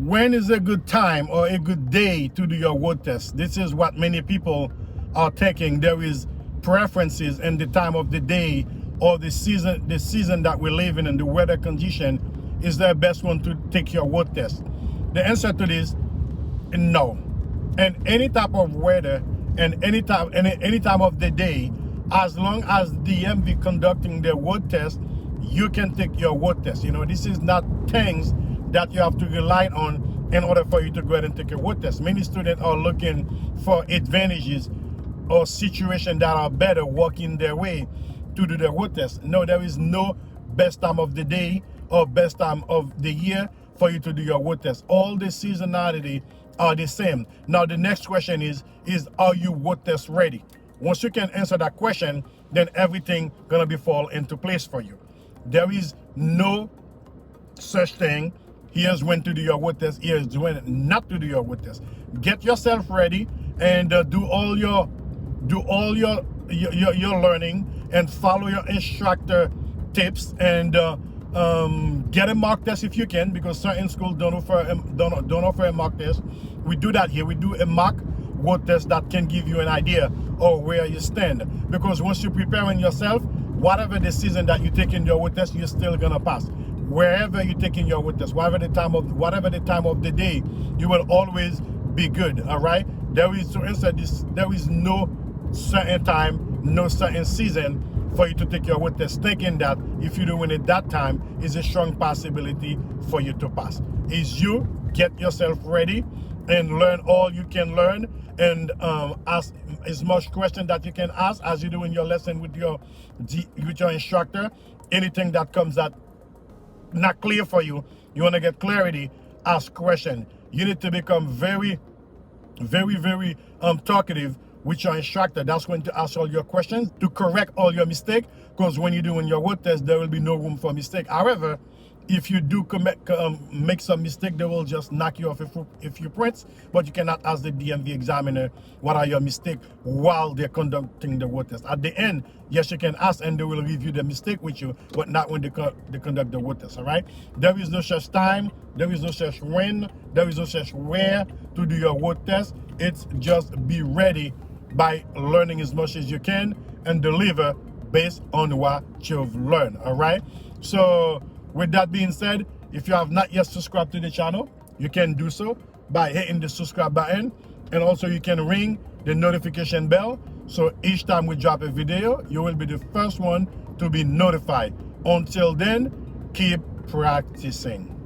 When is a good time or a good day to do your word test? This is what many people are thinking. There is preferences in the time of the day or the season that we live in and the weather condition is the best one to take your word test. The answer to this, no. And any type of weather and any time of the day, as long as DMV conducting the word test, you can take your word test. You know, this is not things that you have to rely on in order for you to go ahead and take a word test. Many students are looking for advantages or situations that are better working their way to do the word test. No, there is no best time of the day or best time of the year for you to do your word test. All the seasonality are the same. Now the next question is are you word test ready? Once you can answer that question, then everything gonna be fall into place for you. There is no such thing. Here's when to do your word test. Here's when not to do your word test. Get yourself ready and do all your learning and follow your instructor tips and get a mock test if you can, because certain schools don't offer a mock test. We do that here. We do a mock word test that can give you an idea of where you stand, because once you're preparing yourself, whatever the season that you take in your word test, you're still gonna pass. Wherever you're taking your word test, whatever the time of the day, you will always be good. All right. There is, to answer this, there is no certain time, no certain season for you to take your word test, thinking that if you're doing it that time, is a strong possibility for you to pass. Is you get yourself ready and learn all you can learn, and ask as much questions that you can ask as you do in your lesson with your instructor. Anything that comes out not clear for you, you want to get clarity, ask question. You need to become very talkative with your instructor. That's when to ask all your questions to correct all your mistakes, because when you're doing your word test, there will be no room for mistake. However, if you do make some mistake, they will just knock you off a few points, but you cannot ask the DMV examiner what are your mistakes while they're conducting the word test. At the end, yes, you can ask and they will review the mistake with you, but not when they conduct the word test. All right. There is no such time, there is no such when, there is no such where to do your word test. It's just be ready by learning as much as you can and deliver based on what you've learned. All right. So with that being said, if you have not yet subscribed to the channel, you can do so by hitting the subscribe button, and also you can ring the notification bell, so each time we drop a video, you will be the first one to be notified. Until then, keep practicing.